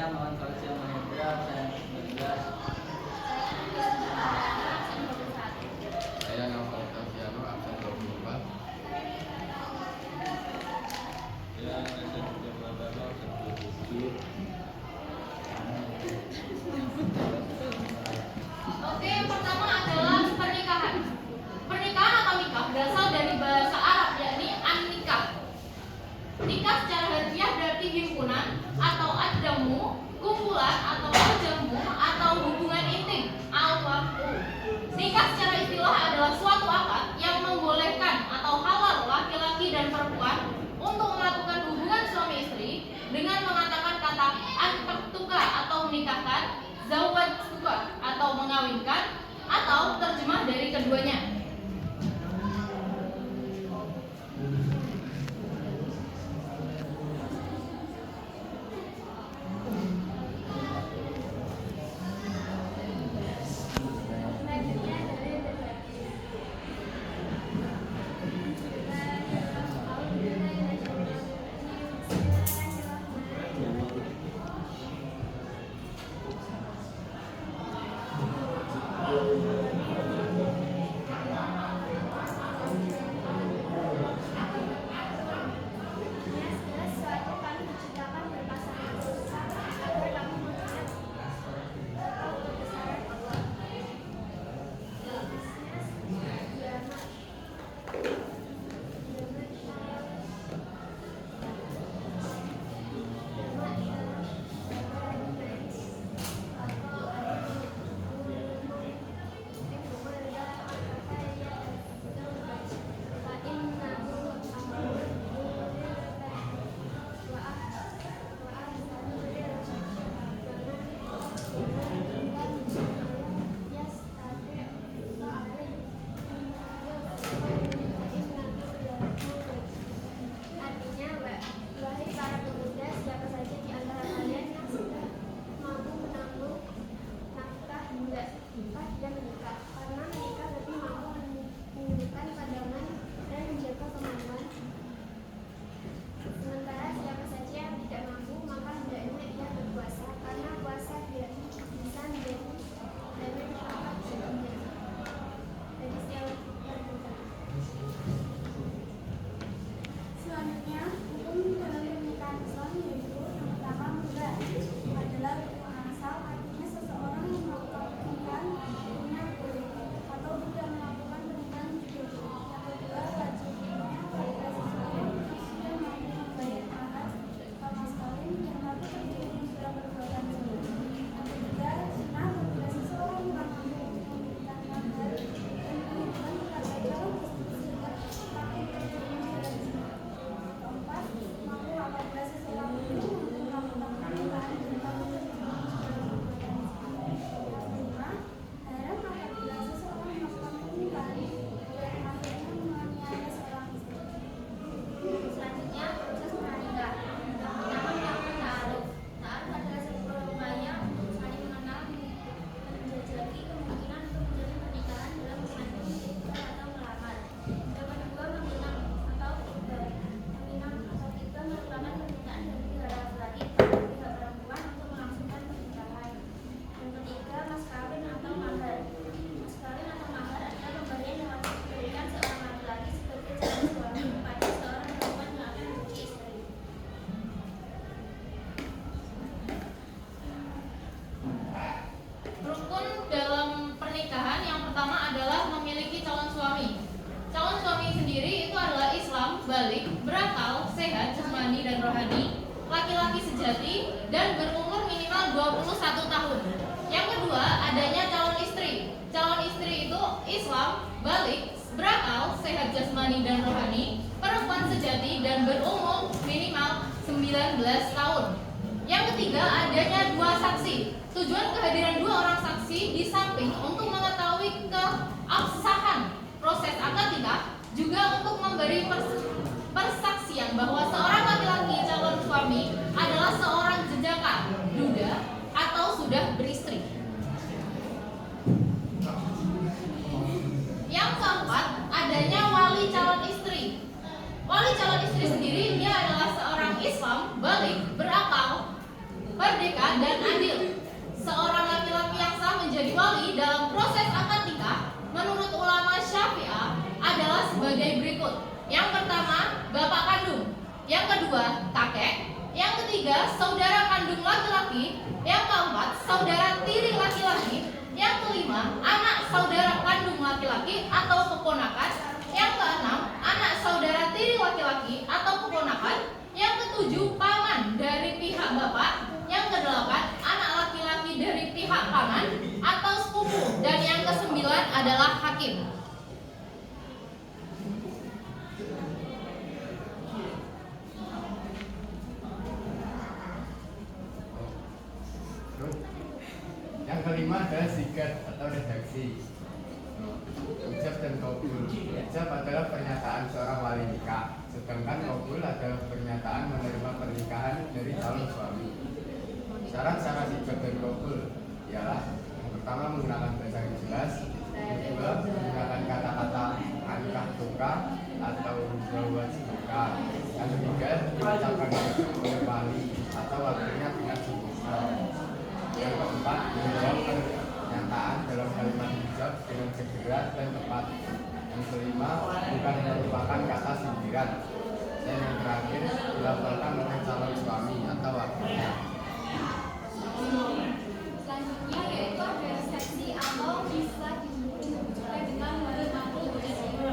Saya Muhammad Fauzia Mahendra, saya 19. Saya Novel Tafiano, absen 24. Saya Reza Juga Pratama, absen 27. Oke, yang pertama adalah pernikahan. Pernikahan atau nikah berasal dari bahasa Arab, yakni an-nikah. Nikah secara harfiah berarti himpunan atau ad-damu, kumpulan atau al-jamu atau hubungan intim, al-waqu. Nikah secara istilah adalah suatu akad yang membolehkan atau halal laki-laki dan perempuan untuk melakukan hubungan suami istri dengan mengatakan kata an-taktuka atau menikahkan, zawwajtuka atau mengawinkan, atau terjemah dari keduanya. balik, berakal, sehat, jasmani dan rohani, laki-laki sejati, dan berumur minimal 21 tahun. Yang kedua, adanya calon istri. Calon istri itu Islam, balik, berakal, sehat jasmani dan rohani, perempuan sejati, dan berumur minimal 19 tahun. Yang ketiga, adanya dua saksi. Tujuan kehadiran dua orang saksi di samping untuk mengetahui keabsahan proses akad nikah, juga untuk memberi persaksian bahwa seorang laki-laki calon suami adalah seorang jejaka, duda, atau sudah beristri. Yang keempat, adanya wali calon istri. Wali calon istri sendiri dia adalah seorang Islam, balik, berakal, merdeka dan adil. Seorang laki-laki yang sah menjadi wali dalam proses akad nikah menurut ulama Syafi'ah adalah sebagai berikut. Yang pertama, bapak kandung. Yang kedua, kakek. Yang ketiga, saudara kandung laki-laki. Yang keempat, saudara tiri laki-laki. Yang kelima, anak saudara kandung laki-laki atau keponakan. Yang keenam, anak saudara tiri laki-laki atau keponakan. Yang ketujuh, paman dari pihak bapak. Yang kedelapan, anak laki-laki dari pihak paman atau sepupu. Dan yang kesembilan adalah hakim. Yang kelima adalah sigat atau redaksi. Ijab dan qabul. Ijab adalah pernyataan seorang wali nikah, sedangkan qabul adalah pernyataan menerima pernikahan dari calon suami. Syarat-syarat ijab dan qabul ialah yang pertama menggunakan bahasa yang jelas, yang kedua menggunakan kata-kata anikah tukar atau zawaj tukar, yang ketiga diucapkan langsung oleh wali atau wakilnya dengan sempurna. Yang keempat, menjawab pernyataan dalam kalimat hijab dengan segera dan tepat. Yang kelima, bukan merupakan kata sindiran. Dan yang terakhir, dilafalkan oleh calon suami atau wakilnya. Selanjutnya yaitu ada resepsi atau bisa diwujudkan dengan menikmati bersama.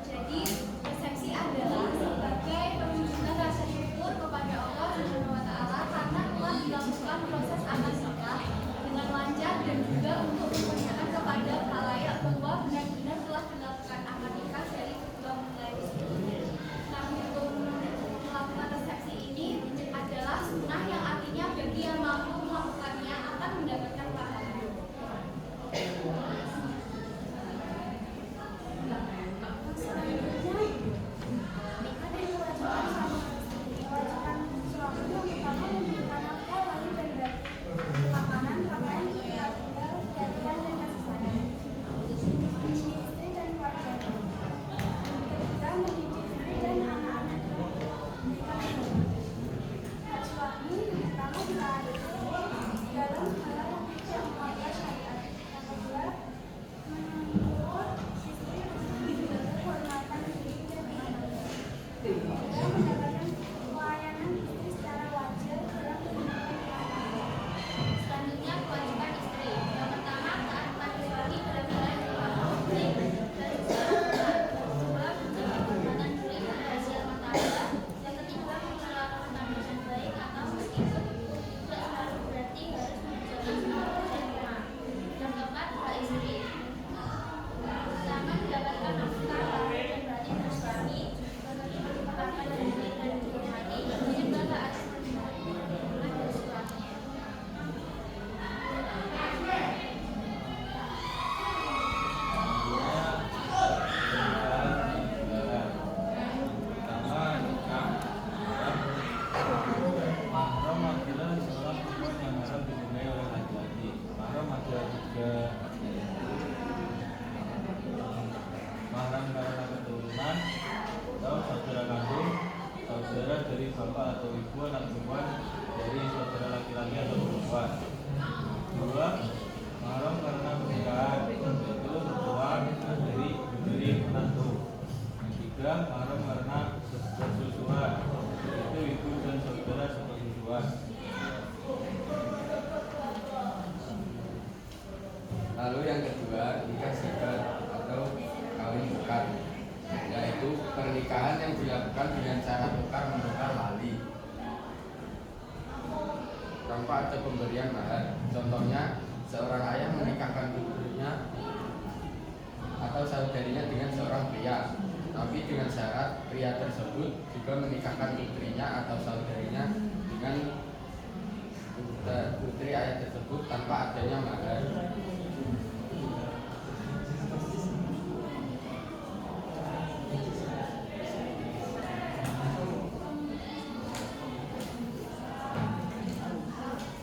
Jadi resepsi adalah sebagai perwujudan rasa syukur kepada Allah Subhanahu wa Ta'ala karena telah dilakukan proses akad nikah dengan lancar dan juga untuk memperlihatkan kepada khalayak bahwa benar-benar telah dilakukan akad nikah dari kedua mempelai tersebut. Nah, untuk melakukan resepsi ini adalah sunnah yang artinya bagi yang mampu melakukannya akan mendapatkan pahala. Selanjutnya kewajiban istri. Yang pertama, taat pada suami benar-benar istri dan kedua, menjaga kehormatan diri dan hasil martabat. Yang ketiga, memperlakukan dengan baik atau meskipun tidak harus berarti harus menjaga keluarga dan rumah. Yang keempat, hak istri. Pertama, mendapatkan nafkah dan berarti dari suami. Yang kedua, mendapatkan rezeki dan dihormati. Yang ketiga, hak asli dari suaminya. Mahram adalah seorang perempuan yang haram dinikahi oleh laki-laki. Mahram ada tiga, mahram karena keturunan atau saudara kandung, saudara dari bapak atau ibu anak perempuan dari saudara laki-laki atau perempuan. Dua, mahram karena pernikahan, yaitu mertua dari menantu. Yang tiga, mahram karena persusuan, yaitu ibu dan saudara sepersusuan. Lalu yang kedua, nikah sigar atau kawin tukar, yaitu pernikahan yang dilakukan dengan cara tukar menukar wali tanpa ada pemberian mahar. Contohnya, seorang ayah menikahkan putrinya atau saudarinya dengan seorang pria, tapi dengan syarat pria tersebut juga menikahkan putrinya atau saudarinya dengan putri ayah tersebut tanpa adanya mahar.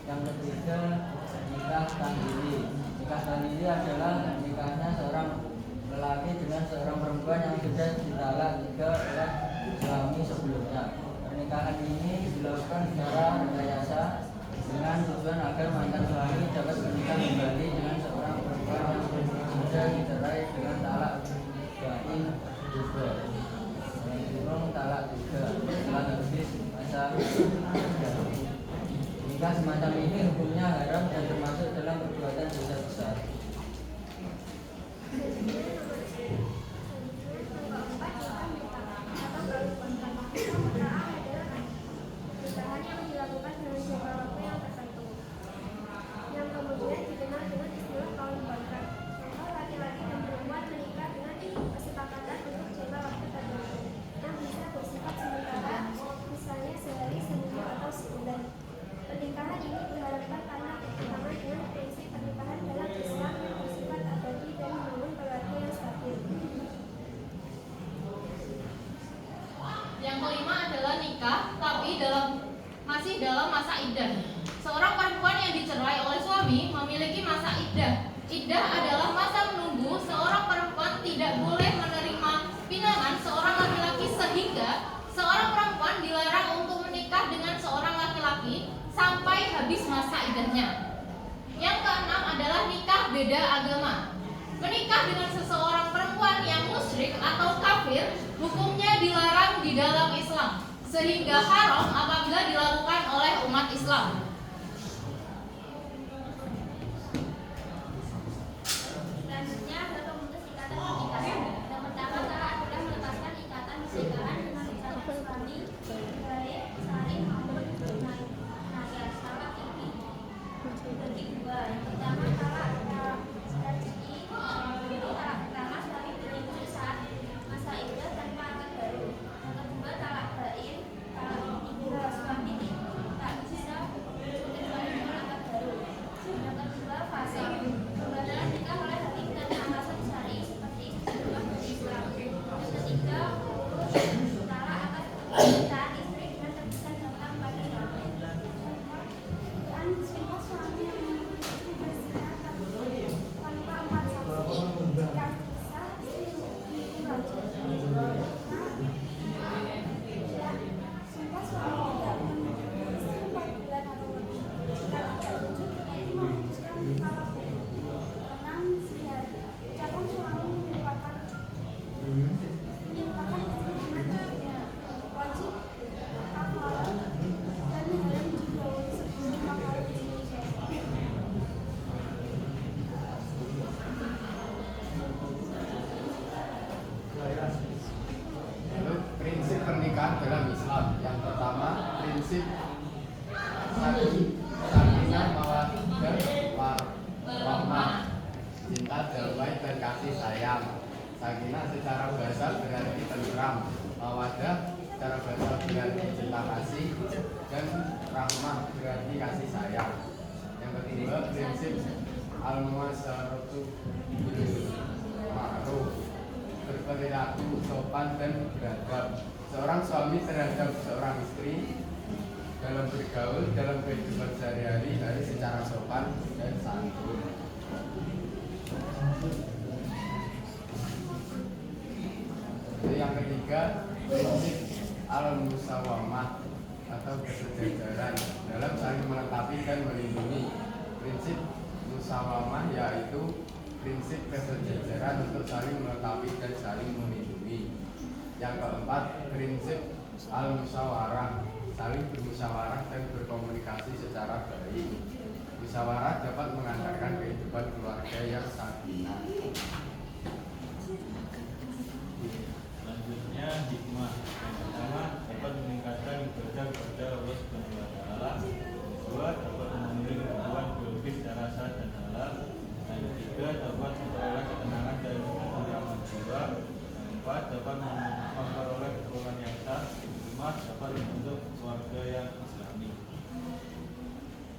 Yang ketiga, nikah tandiri. Nikah tandiri adalah nikahnya seorang lelaki dengan seorang perempuan yang sudah ditalak tiga oleh suami sebelumnya. Pernikahan ini dilakukan secara rekayasa dengan Nikah semacam ini hukumnya haram dan termasuk dalam perbuatan dosa besar. Pernikahan yang dilakukan dengan jangka waktu yang tertentu, yang kemudian dikenal dengan istilah kawin kontrak. Contoh, laki-laki dan perempuan menikah dengan kesepakatan untuk jangka waktu tertentu yang bisa bersifat sementara, misalnya sehari, seminggu, atau sebulan. Pernikahan ini diharapkan karena bertentangan dengan prinsip pernikahan dalam Islam yang bersifat abadi dan membangun keluarga yang stabil. Yang kelima adalah nikah, tapi masih dalam masa iddah. Seorang perempuan yang dicerai oleh suami memiliki masa iddah. Iddah adalah masa menunggu seorang perempuan tidak boleh menerima pinangan seorang laki-laki, sehingga seorang perempuan dilarang untuk menikah dengan seorang laki-laki sampai habis masa iddahnya. Yang keenam adalah nikah beda agama. Menikah dengan seseorang perempuan yang musyrik atau kafir hukumnya dilarang di dalam Islam, sehingga haram apabila dilakukan oleh umat Islam. Selanjutnya adalah pemutus ikatan pernikahan. Yang pertama adalah melepaskan ikatan pernikahan dengan calon suami, baik saling maupun nasihat talak ini. Bagi dua, yang pertama talak rezeki. Jadi talak pertama suami berlindung saat masa iddah tanpa akad baru. Yang kedua talak bain. Talak ketiga suami tak bisa kecuali dengan akad baru. Yang kedua fase pembatalan nikah oleh hakim dan alasan syar'i seperti dalam Islam. Yang ketiga talak akad pernikahan istri dengan terpisah tentang bagi suami. Dan semua suami yang memiliki istri berzinah tanpa empat saksi yang bisa istri itu wajib. Sumpah suami tidak memiliki istri 4 bulan atau lebih. Jika tidak wujud, yaitu memutuskan kalau 6 sihat. Ucapan suami merupakan wajib kafalah dan haram digauli sebelum kafalah dinikah. Lalu prinsip pernikahan dalam Islam. Yang pertama, prinsip sakinah mawaddah warahmah, cinta, damai, dan kasih sayang. Sakinah secara bahasa berarti tentram, mawaddah secara bahasa berarti cinta kasih, dan rahmah berarti kasih sayang. Yang kedua, prinsip al-muasyaratu bil ma'ruf, berperilaku sopan dan beradab. Seorang suami terhadap seorang istri dalam bergaul, dalam kehidupan sehari-hari harus secara sopan dan santun. Yang ketiga, prinsip al-musawamah atau kesejajaran dalam saling melengkapi dan melindungi. Prinsip musawamah yaitu prinsip kesejajaran untuk saling melengkapi dan saling melindungi. Yang keempat, prinsip al-musyawarah, saling bermusyawarah dan berkomunikasi secara baik. Musyawarah dapat mengantarkan kehidupan keluarga yang sakinah. Selanjutnya hikmah. Yang pertama, dapat meningkatkan ibadah kepada Allah Subhanahu wa taala. Kedua, dapat memenuhi kebutuhan biologis secara sah dan halal. Yang ketiga, dapat memperoleh ketenangan dan kemampuan jiwa. Yang keempat, dapat memperoleh keturunan yang sah. Yang kelima, dapat membentuk keluarga yang islami.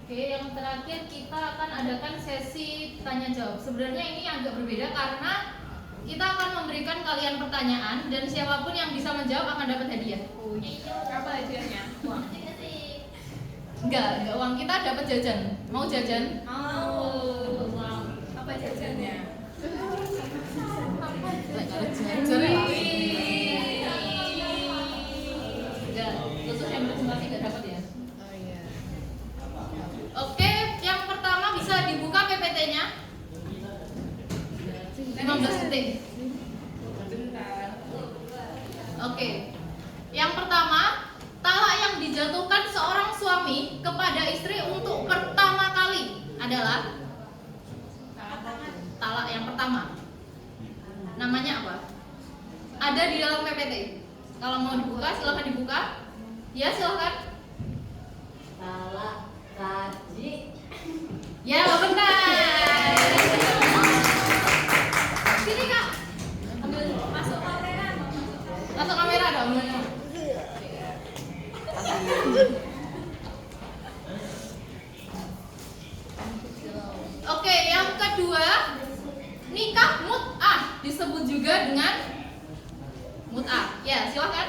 Oke, yang terakhir kita akan adakan sesi tanya jawab. Sebenarnya ini agak berbeda karena kita akan memberikan kalian pertanyaan dan siapapun yang bisa menjawab akan dapat hadiah. Apa hadiahnya? Uang. Enggak uang, kita dapat jajan. Mau jajan? Mau. Apa jajannya? Enggak, khusus yang berjumlah enggak dapat ya. Oh iya. Oke, yang pertama bisa dibuka PPT-nya. 15 detik. Bentar. Oke. Yang pertama, talak yang dijatuhkan seorang suami kepada istri adalah talak yang pertama. Namanya apa? Ada di dalam PPT. Kalau mau dibuka, silahkan dibuka. Ya, silahkan. Talak kaji. Ya, benar. Sini Kak. Ambil Masuk kamera. masuk kamera dong. Oke, yang kedua, nikah mut'ah disebut juga dengan mut'ah. Ya, silakan.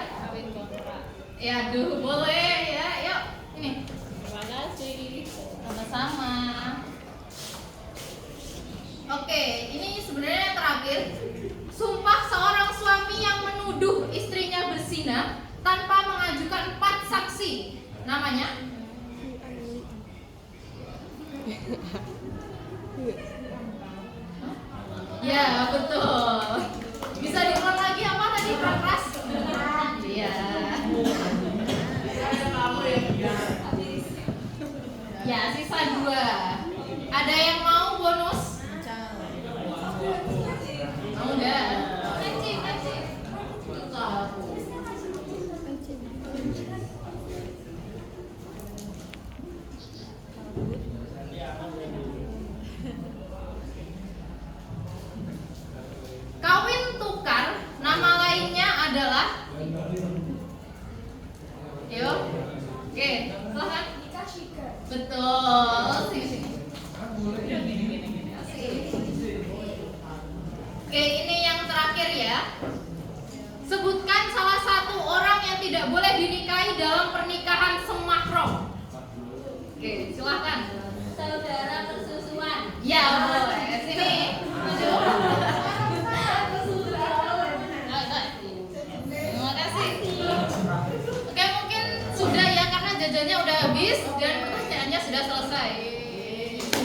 Ya, aduh, boleh ya. Yuk, ini. Terima kasih. Sama-sama. Oke, ini sebenarnya yang terakhir. Sumpah seorang suami yang menuduh istrinya berzina tanpa mengajukan 4 saksi. Namanya? Ya, betul. Bisa diulang lagi apa tadi? Keras? Iya. Ya, sisa 2. Ada yang mau bonus? Mau enggak? Kawin tukar, nama lainnya adalah. Yuk. Oke, silahkan. Nikah shiker. Betul. Sini. Oke, ini yang terakhir ya. Sebutkan salah satu orang yang tidak boleh dinikahi dalam pernikahan semahram. Oke, silahkan. Saudara persusuan. Ya, boleh. Sini. Maju. Terima kasih. Oke, mungkin sudah ya karena jajannya udah habis dan pertanyaannya sudah selesai.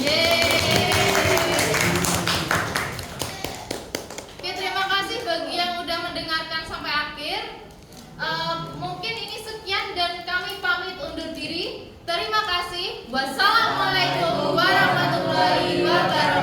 Yeay. Oke, terima kasih bagi yang udah mendengarkan sampai akhir. Mungkin ini sekian dan kami pamit undur diri. Terima kasih. Wassalamualaikum warahmatullahi wabarakatuh.